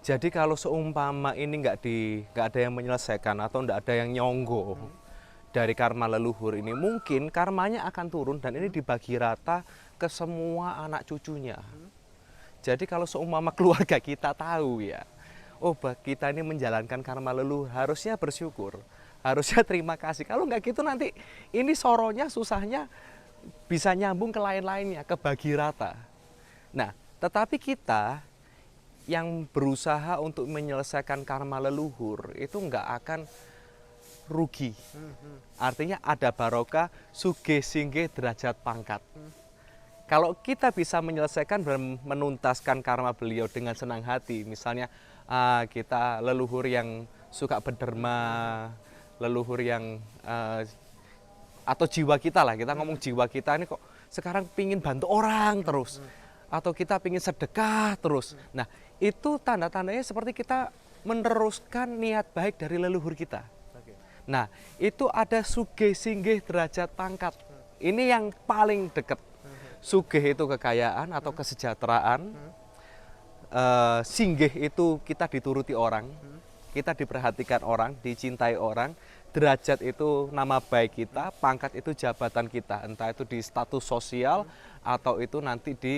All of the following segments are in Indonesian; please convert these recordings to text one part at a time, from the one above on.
Jadi kalau seumpama ini nggak ada yang menyelesaikan atau nggak ada yang nyonggo dari karma leluhur ini, mungkin karmanya akan turun dan ini dibagi rata ke semua anak cucunya. Jadi kalau seumpama keluarga kita tahu ya, oh kita ini menjalankan karma leluhur, harusnya bersyukur, harusnya terima kasih. Kalau nggak gitu nanti ini soronya, susahnya bisa nyambung ke lain-lainnya, ke bagi rata. Nah, tetapi kita yang berusaha untuk menyelesaikan karma leluhur itu nggak akan rugi. Artinya ada barokah, suge singge derajat pangkat. Kalau kita bisa menyelesaikan dan menuntaskan karma beliau dengan senang hati, misalnya kita leluhur yang suka berderma, leluhur yang atau jiwa kita lah, kita ngomong jiwa kita ini kok sekarang pingin bantu orang terus, atau kita pingin sedekah terus. Nah, itu tanda-tandanya seperti kita meneruskan niat baik dari leluhur kita. Nah, itu ada sugih singgih derajat pangkat. Ini yang paling dekat. Sugih itu kekayaan atau kesejahteraan. Singgih itu kita dituruti orang, kita diperhatikan orang, dicintai orang. Derajat itu nama baik kita, pangkat itu jabatan kita, entah itu di status sosial atau itu nanti di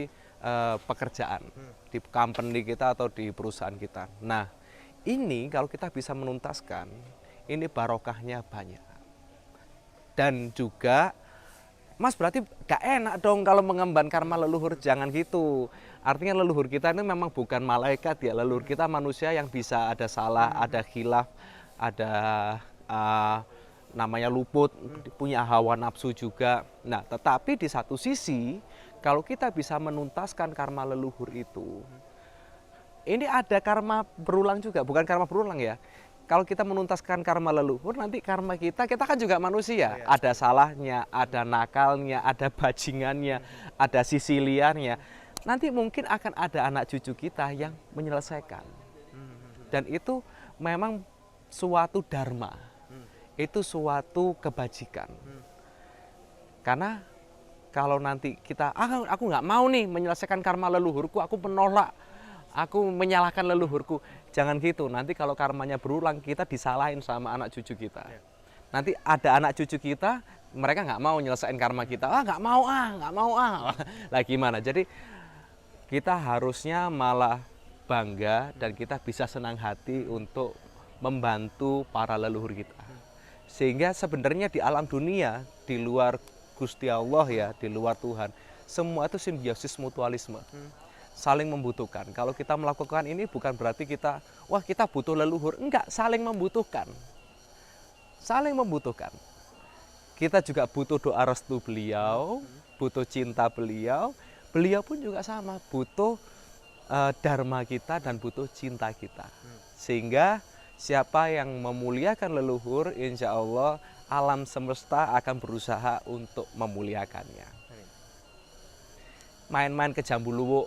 pekerjaan, di company kita atau di perusahaan kita. Nah, ini kalau kita bisa menuntaskan, ini barokahnya banyak. Dan juga, Mas berarti gak enak dong kalau mengemban karma leluhur, jangan gitu. Artinya leluhur kita ini memang bukan malaikat ya, leluhur kita manusia yang bisa ada salah, ada khilaf, ada namanya luput, punya hawa nafsu juga. Nah, tetapi di satu sisi, kalau kita bisa menuntaskan karma leluhur itu, ini ada karma berulang juga, bukan karma berulang ya. Kalau kita menuntaskan karma leluhur, nanti karma kita kan juga manusia. Ada salahnya, ada nakalnya, ada bajingannya, ada sisi liarnya. Nanti mungkin akan ada anak cucu kita yang menyelesaikan. Dan itu memang suatu dharma, itu suatu kebajikan. Karena kalau nanti kita, aku nggak mau nih menyelesaikan karma leluhurku, aku menolak, aku menyalahkan leluhurku. Jangan gitu, nanti kalau karmanya berulang, kita disalahin sama anak cucu kita. Nanti ada anak cucu kita, mereka nggak mau nyelesain karma kita. Nggak mau Lah gimana? Jadi kita harusnya malah bangga dan kita bisa senang hati untuk membantu para leluhur kita. Sehingga sebenarnya di alam dunia, di luar Gusti Allah ya, di luar Tuhan, semua itu simbiosis mutualisme, saling membutuhkan. Kalau kita melakukan ini bukan berarti kita butuh leluhur, enggak, saling membutuhkan. Saling membutuhkan. Kita juga butuh doa restu beliau, butuh cinta beliau, beliau pun juga sama, butuh dharma kita dan butuh cinta kita. Sehingga siapa yang memuliakan leluhur, insya Allah alam semesta akan berusaha untuk memuliakannya. Main-main ke Jambu Luwuk